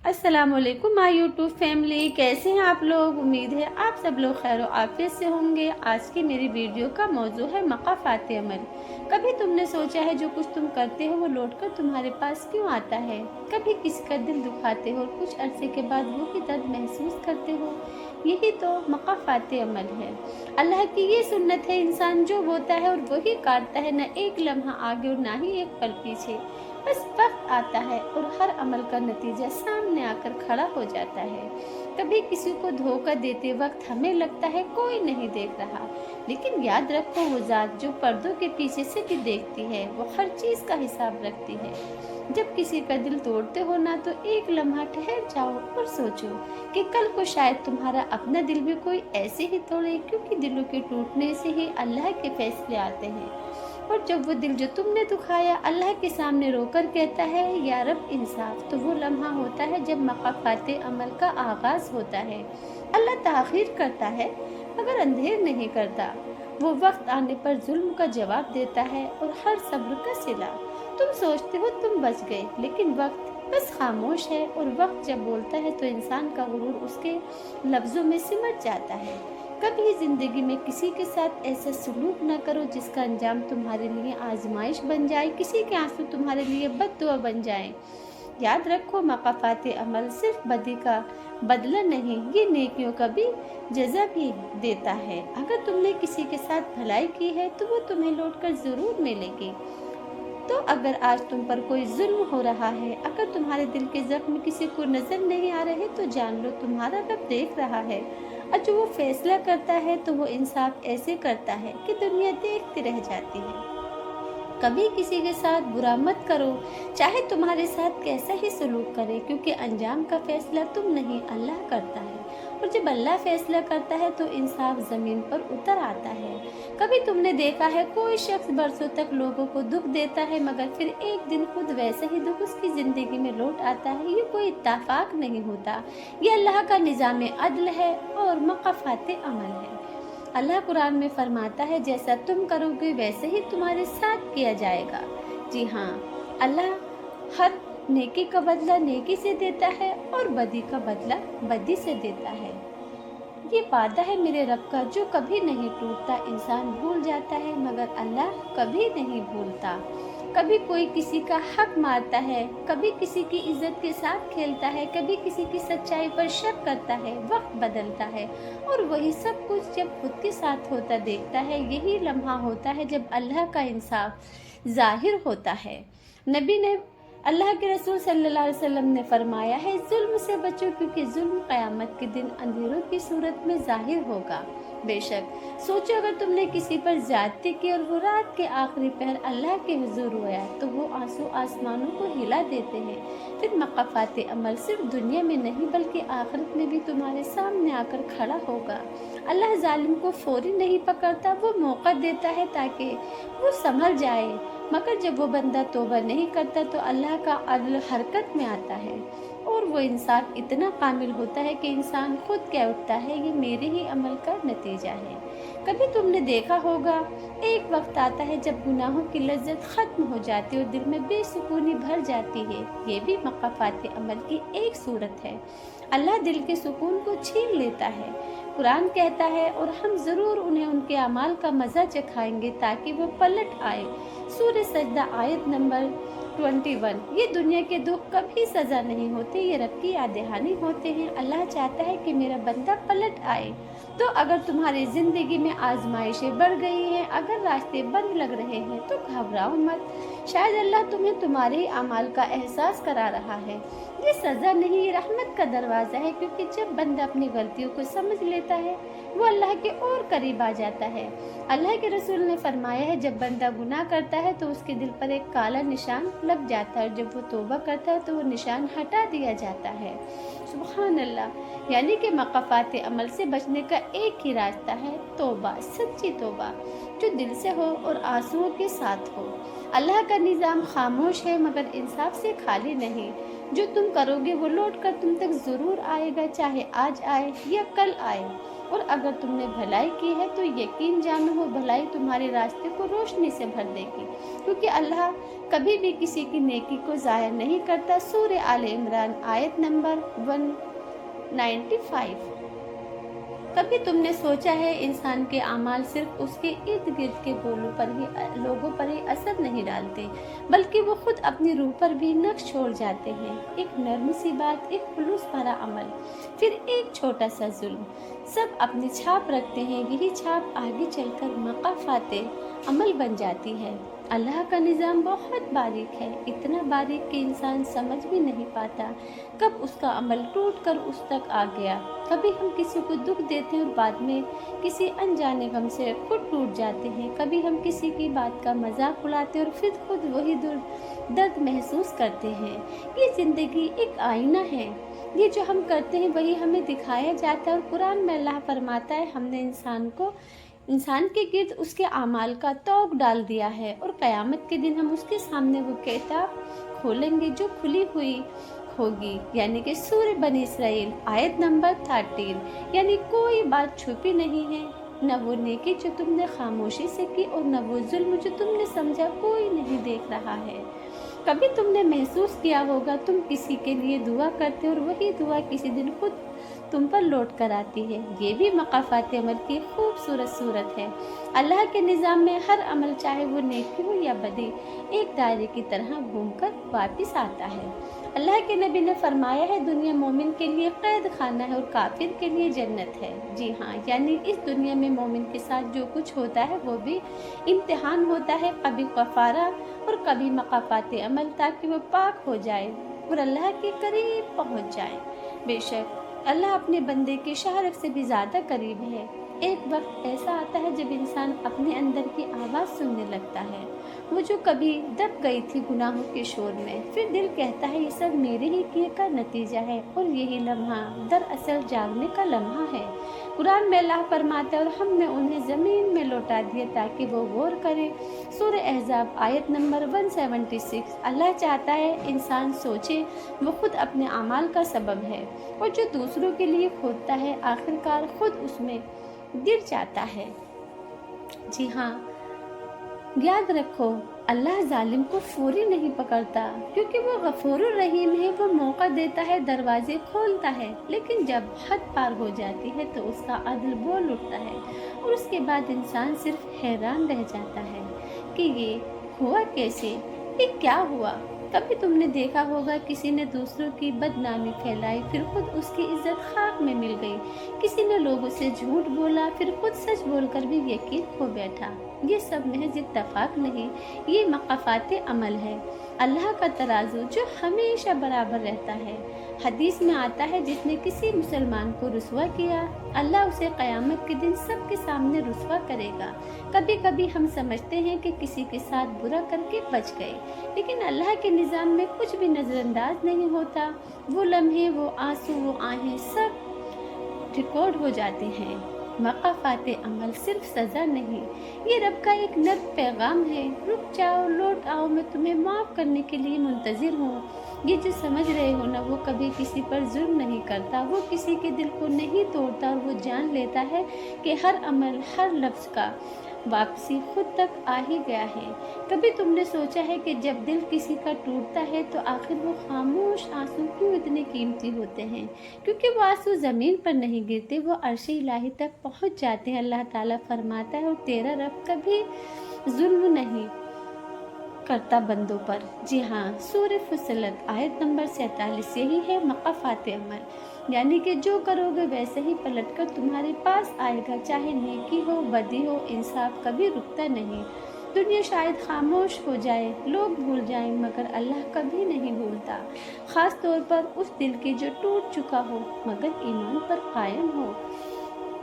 अस्सलाम वालेकुम my YouTube family, कैसे हैं आप लोग। उम्मीद है आप सब लोग खैर आफियत से होंगे। आज की मेरी वीडियो का मौजू है मक़ाफ़ात अमल। कभी तुमने सोचा है जो कुछ तुम करते हो वो लौटकर तुम्हारे पास क्यों आता है। कभी किसी का दिल दुखाते हो और कुछ अरसे के बाद वो भी दर्द महसूस करते हो। यही तो मक़ाफ़ात अमल है। अल्लाह की ये सुन्नत है, इंसान जो बोता है और वही काटता है, न एक लम्हा आगे और ना ही एक पल पीछे। बस वक्त आता है और हर अमल का नतीजा सामने आकर खड़ा हो जाता है। कभी किसी को धोखा देते वक्त हमें लगता है कोई नहीं देख रहा, लेकिन याद रखो वो ज़ात जो पर्दों के पीछे से भी देखती है, वो हर चीज़ का हिसाब रखती है। जब किसी का दिल तोड़ते हो ना, तो एक लम्हा ठहर जाओ और सोचो कि कल को शायद तुम्हारा अपना दिल भी कोई ऐसे ही तोड़े, क्योंकि दिलों के टूटने से ही अल्लाह के फैसले आते हैं। और जब वो दिल जो तुमने दुखाया अल्लाह के सामने रोकर कहता है या रब इंसाफ, तो वो लम्हा होता है जब मक़ाफ़ात अमल का आगाज़ होता है। अल्लाह ताख़ीर करता है मगर अंधेर नहीं करता। वो वक्त आने पर जुल्म का जवाब देता है और हर सब्र का सिला। तुम सोचते हो तुम बच गए, लेकिन वक्त बस खामोश है, और वक्त जब बोलता है तो इंसान का गुरूर उसके लफ्ज़ों में सिमट जाता है। कभी ज़िंदगी में किसी के साथ ऐसा सलूक न करो जिसका अंजाम तुम्हारे लिए आजमाइश बन जाए, किसी के आंसू तुम्हारे लिए बद्दुआ बन जाए। याद रखो, मक़ाफ़ात अमल सिर्फ बदी का बदला नहीं, ये नेकियों का भी जज़ा भी देता है। अगर तुमने किसी के साथ भलाई की है तो वो तुम्हें लौटकर ज़रूर मिलेगी। तो अगर आज तुम पर कोई जुल्म हो रहा है, अगर तुम्हारे दिल के जख्म किसी को नजर नहीं आ रहे, तो जान लो तुम्हारा रब देख रहा है। और जो वो फैसला करता है तो वो इंसाफ ऐसे करता है कि दुनिया देखती रह जाती है। कभी किसी के साथ बुरा मत करो, चाहे तुम्हारे साथ कैसा ही सलूक करे, क्योंकि अंजाम का फैसला तुम नहीं अल्लाह करता है। और जब अल्लाह फैसला करता है तो इंसाफ ज़मीन पर उतर आता है। कभी तुमने देखा है कोई शख्स बरसों तक लोगों को दुख देता है, मगर फिर एक दिन खुद वैसा ही दुख उसकी ज़िंदगी में लौट आता है। ये कोई इत्तेफाक नहीं होता, ये अल्लाह का निज़ाम अदल है और मक़ाफ़ात अमल है। अल्लाह कुरान में फरमाता है, जैसा तुम करोगे वैसे ही तुम्हारे साथ किया जाएगा। जी हाँ, अल्लाह हर नेकी का बदला नेकी से देता है और बदी का बदला बदी से देता है। ये वादा है मेरे रब का जो कभी नहीं टूटता। इंसान भूल जाता है मगर अल्लाह कभी नहीं भूलता। कभी कोई किसी का हक मारता है, कभी किसी की इज्जत के साथ खेलता है, कभी किसी की सच्चाई पर शक करता है। वक्त बदलता है और वही सब कुछ जब खुद के साथ होता देखता है। यही लम्हा होता है जब अल्लाह का इंसाफ जाहिर होता है। नबी ने अल्लाह के रसूल सल्लल्लाहु अलैहि वसल्लम ने फरमाया है, जुल्म से बचो, क्योंकि जुल्म क़यामत के दिन अंधेरों की सूरत में जाहिर होगा। बेशक सोचो, अगर तुमने किसी पर ज्यादती की और वो रात के आखिरी पहर अल्लाह के हुजूर रोया, तो वो आंसू आसमानों को हिला देते हैं। फिर मक़ाफ़ात अमल सिर्फ दुनिया में नहीं बल्कि आखिरत में भी तुम्हारे सामने आकर खड़ा होगा। अल्लाह जालिम को फौरी नहीं पकड़ता, वो मौका देता है ताकि वो संभल जाए। मगर जब वो बंदा तौबा नहीं करता तो अल्लाह का अदल हरकत में आता है और वो इंसाफ इतना कामिल होता है कि इंसान खुद कह उठता है, ये मेरे ही अमल का नतीजा है। कभी तुमने देखा होगा, एक वक्त आता है जब गुनाहों की लज्जत ख़त्म हो जाती है और दिल में बेसुकूनी भर जाती है। ये भी मक़ाफ़ात अमल की एक सूरत है। अल्लाह दिल के सुकून को छीन लेता है। कुरान कहता है, और हम ज़रूर उन्हें उनके अमाल का मज़ा चखाएंगे ताकि वो पलट आए। सूरह सजदा आयत नंबर 21। ये दुनिया के दुख कभी सज़ा नहीं होते, ये रब की याद दहानी होते हैं। अल्लाह चाहता है कि मेरा बंदा पलट आए। तो अगर तुम्हारी ज़िंदगी में आजमाइशें बढ़ गई हैं, अगर रास्ते बंद लग रहे हैं, तो घबराओ मत। शायद अल्लाह तुम्हें तुम्हारे ही अमाल का एहसास करा रहा है। ये सज़ा नहीं, ये रहमत का दरवाज़ा है, क्योंकि जब बंदा अपनी गलतियों को समझ लेता है वो अल्लाह के और करीब आ जाता है। अल्लाह के रसूल ने फरमाया है, जब बंदा गुनाह करता है तो उसके दिल पर एक काला निशान लग जाता है, और जब वो तौबा करता है तो वो निशान हटा दिया जाता है। सुभान अल्लाह। यानी कि मक़ाफ़ात अमल से बचने का एक ही रास्ता है, तौबा, सच्ची तौबा जो दिल से हो और आंसुओं के साथ हो। अल्लाह का निज़ाम खामोश है मगर इंसाफ से खाली नहीं। जो तुम करोगे वो लौट कर तुम तक ज़रूर आएगा, चाहे आज आए या कल आए। اور اگر تم نے بھلائی کی ہے تو یقین جانو وہ بھلائی تمہارے راستے کو روشنی سے بھر دے گی، کیونکہ اللہ کبھی بھی کسی کی نیکی کو ضائع نہیں کرتا۔ سورہ آل عمران آیت نمبر 195۔ کبھی تم نے سوچا ہے انسان کے اعمال صرف اس کے ارد گرد کے لوگوں پر ہی اثر نہیں ڈالتے، بلکہ وہ خود اپنی روح پر بھی نقش چھوڑ جاتے ہیں۔ ایک نرم سی بات، ایک خلوص بھرا عمل، پھر ایک چھوٹا سا ظلم، سب اپنی چھاپ رکھتے ہیں۔ یہی چھاپ آگے چل کر مقافات عمل بن جاتی ہے۔ اللہ کا نظام بہت باریک ہے، اتنا باریک کہ انسان سمجھ بھی نہیں پاتا کب اس کا عمل ٹوٹ کر اس تک آ گیا۔ کبھی ہم کسی کو دکھ دیتے ہیں اور بعد میں کسی انجانے غم سے خود ٹوٹ جاتے ہیں۔ کبھی ہم کسی کی بات کا مذاق اڑاتے ہیں اور پھر خود وہی درد محسوس کرتے ہیں۔ یہ زندگی ایک آئینہ ہے، یہ جو ہم کرتے ہیں وہی ہمیں دکھایا جاتا ہے، اور قرآن میں اللہ فرماتا ہے ہم نے انسان کے گرد اس کے اعمال کا طوق ڈال دیا ہے، اور قیامت کے دن ہم اس کے سامنے وہ کتاب کھولیں گے جو کھلی ہوئی ہوگی، یعنی کہ سورہ بنی اسرائیل آیت نمبر 13۔ یعنی کوئی بات چھپی نہیں ہے، نہ وہ نیکی جو تم نے خاموشی سے کی اور نہ وہ ظلم جو تم نے سمجھا کوئی نہیں دیکھ رہا ہے۔ کبھی تم نے محسوس کیا ہوگا تم کسی کے لیے دعا کرتے اور وہی دعا کسی دن خود تم پر لوٹ کر آتی ہے۔ یہ بھی مقافات عمل کی خوبصورت صورت ہے۔ اللہ کے نظام میں ہر عمل، چاہے وہ نیکی ہو یا بدی، ایک دائرے کی طرح گھوم کر واپس آتا ہے۔ اللہ کے نبی نے فرمایا ہے دنیا مومن کے لیے قید خانہ ہے اور کافر کے لیے جنت ہے۔ جی ہاں، یعنی اس دنیا میں مومن کے ساتھ جو کچھ ہوتا ہے وہ بھی امتحان ہوتا ہے، کبھی کفارہ اور کبھی مقافات عمل، تاکہ وہ پاک ہو جائے اور اللہ کے قریب پہنچ جائے۔ بے شک اللہ اپنے بندے کے شہرک سے بھی زیادہ قریب ہے۔ ایک وقت ایسا آتا ہے جب انسان اپنے اندر کی آواز سننے لگتا ہے، وہ جو کبھی دب گئی تھی گناہوں کے شور میں۔ پھر دل کہتا ہے یہ سب میرے ہی کیے کا نتیجہ ہے، اور یہی لمحہ دراصل جاگنے کا لمحہ ہے۔ قرآن میں اللہ فرماتا ہے اور ہم نے انہیں زمین میں لوٹا دیا تاکہ وہ غور کرے۔ سورہ احزاب آیت نمبر 176۔ اللہ چاہتا ہے انسان سوچے وہ خود اپنے اعمال کا سبب ہے، اور جو دوسروں کے لیے کھودتا ہے آخرکار خود اس میں گر جاتا ہے۔ جی ہاں، یاد رکھو اللہ ظالم کو فوری نہیں پکڑتا، کیونکہ وہ غفور الرحیم ہے۔ وہ موقع دیتا ہے، دروازے کھولتا ہے، لیکن جب حد پار ہو جاتی ہے تو اس کا عدل بول اٹھتا ہے، اور اس کے بعد انسان صرف حیران رہ جاتا ہے کہ یہ ہوا کیسے، یہ کیا ہوا۔ کبھی تم نے دیکھا ہوگا کسی نے دوسروں کی بدنامی پھیلائی، پھر خود اس کی عزت خاک میں مل گئی۔ کسی نے لوگوں سے جھوٹ بولا، پھر خود سچ بول کر بھی یقین کھو بیٹھا۔ یہ سب محض اتفاق نہیں، یہ مقافات عمل ہے، اللہ کا ترازو جو ہمیشہ برابر رہتا ہے۔ حدیث میں آتا ہے جس نے کسی مسلمان کو رسوا کیا، اللہ اسے قیامت کے دن سب کے سامنے رسوا کرے گا۔ کبھی کبھی ہم سمجھتے ہیں کہ کسی کے ساتھ برا کر کے بچ گئے، لیکن اللہ کے نظام میں کچھ بھی نظر انداز نہیں ہوتا۔ وہ لمحے، وہ آنسو، وہ آہیں سب ریکارڈ ہو جاتے ہیں۔ مقافات عمل صرف سزا نہیں، یہ رب کا ایک نرم پیغام ہے۔ رک جاؤ، لوٹ آؤ، میں تمہیں معاف کرنے کے لیے منتظر ہوں۔ یہ جو سمجھ رہے ہو نا، وہ کبھی کسی پر ظلم نہیں کرتا، وہ کسی کے دل کو نہیں توڑتا، اور وہ جان لیتا ہے کہ ہر عمل، ہر لفظ کا واپسی خود تک آ ہی گیا ہے۔ کبھی تم نے سوچا ہے کہ جب دل کسی کا ٹوٹتا ہے تو آخر وہ خاموش آنسو کیوں اتنے قیمتی ہوتے ہیں؟ کیونکہ وہ آنسو زمین پر نہیں گرتے، وہ عرش الہی تک پہنچ جاتے ہیں۔ اللہ تعالیٰ فرماتا ہے اور تیرا رب کبھی ظلم نہیں کرتا بندوں پر۔ جی ہاں، سورہ فصلت آیت نمبر 47۔ یہی ہے مقافات عمل، یعنی کہ جو کرو گے ویسے ہی پلٹ کر تمہارے پاس آئے گا، چاہے نیکی ہو بدی ہو، انصاف کبھی رکتا نہیں۔ دنیا شاید خاموش ہو جائے، لوگ بھول جائیں، مگر اللہ کبھی نہیں بھولتا، خاص طور پر اس دل کی جو ٹوٹ چکا ہو مگر ایمان پر قائم ہو۔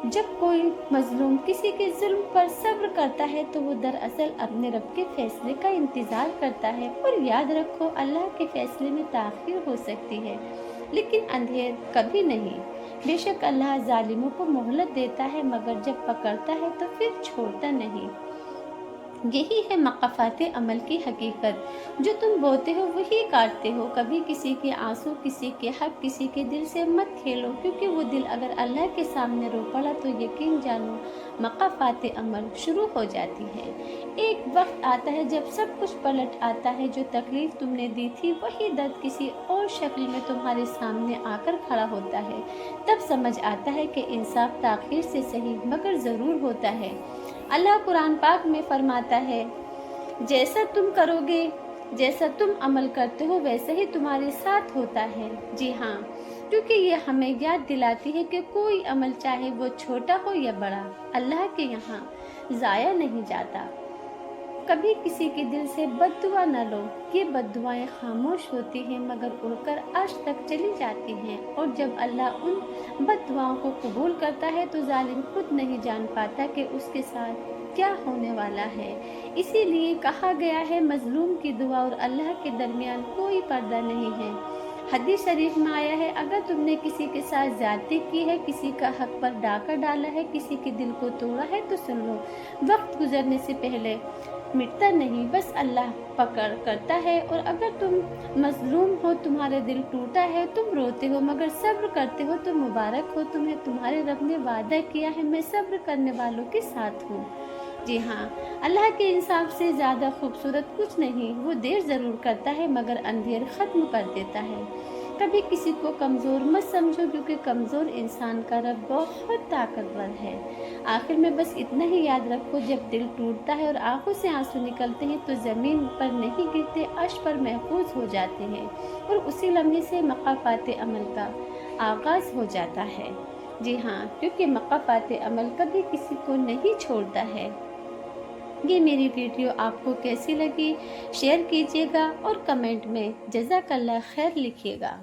جب کوئی مظلوم کسی کے ظلم پر صبر کرتا ہے تو وہ دراصل اپنے رب کے فیصلے کا انتظار کرتا ہے، اور یاد رکھو اللہ کے فیصلے میں تاخیر ہو سکتی ہے لیکن اندھیر کبھی نہیں۔ بے شک اللہ ظالموں کو مہلت دیتا ہے، مگر جب پکڑتا ہے تو پھر چھوڑتا نہیں۔ यही है मक़ाफ़ात अमल की हकीकत। जो तुम बोते हो वही काटते हो। कभी किसी के आंसू, किसी के हक, किसी के दिल से मत खेलो, क्योंकि वो दिल अगर अल्लाह के सामने रो पड़ा तो यकीन जानो मक़ाफ़ात अमल शुरू हो जाती है। एक वक्त आता है जब सब कुछ पलट आता है। जो तकलीफ़ तुमने दी थी वही दर्द किसी और शक्ल में तुम्हारे सामने आकर खड़ा होता है। तब समझ आता है कि इंसाफ ताख़ीर से सही मगर ज़रूर होता है। अल्लाह कुरान पाक में फरमाता है, जैसा तुम करोगे, जैसा तुम अमल करते हो वैसे ही तुम्हारे साथ होता है। जी हाँ, क्योंकि ये हमें याद दिलाती है कि कोई अमल चाहे वो छोटा हो या बड़ा, अल्लाह के यहाँ ज़ाया नहीं जाता। कभी किसी के दिल से बद्दुआ न लो। ये बद्दुआएं खामोश होती हैं मगर उड़कर अर्श तक चली जाती हैं, और जब अल्लाह उन बद्दुआओं को कबूल करता है तो जालिम खुद नहीं जान पाता कि उसके साथ क्या होने वाला है। इसीलिए कहा गया है, मजलूम की दुआ और अल्लाह के दरमियान कोई पर्दा नहीं है। हदीस शरीफ में आया है, अगर तुमने किसी के साथ ज्यादती की है, किसी का हक पर डाका डाला है, किसी के दिल को तोड़ा है तो सुन लो, वक्त गुजरने से पहले मिटता नहीं, बस अल्लाह पकड़ करता है। और अगर तुम मजलूम हो, तुम्हारा दिल टूटा है, तुम रोते हो मगर सब्र करते हो तो मुबारक हो तुम्हें, तुम्हारे रब ने वादा किया है, मैं सब्र करने वालों के साथ हूँ। जी हाँ, अल्लाह के इंसाफ से ज़्यादा खूबसूरत कुछ नहीं। वो देर ज़रूर करता है मगर अंधेर ख़त्म कर देता है। कभी किसी को कमज़ोर मत समझो, क्योंकि कमज़ोर इंसान का रब बहुत ताकतवर है। आखिर में बस इतना ही याद रखो, जब दिल टूटता है और आंखों से आंसू निकलते हैं तो ज़मीन पर नहीं गिरते, अर्श पर महफूज हो जाते हैं, और उसी लम्हे से मक़ाफ़ात अमल का आगाज़ हो जाता है। जी हाँ, क्योंकि मक़ाफ़ात अमल कभी किसी को नहीं छोड़ता है। ये मेरी वीडियो आपको कैसी लगी शेयर कीजिएगा और कमेंट में जज़ाकल्लाह खैर लिखिएगा।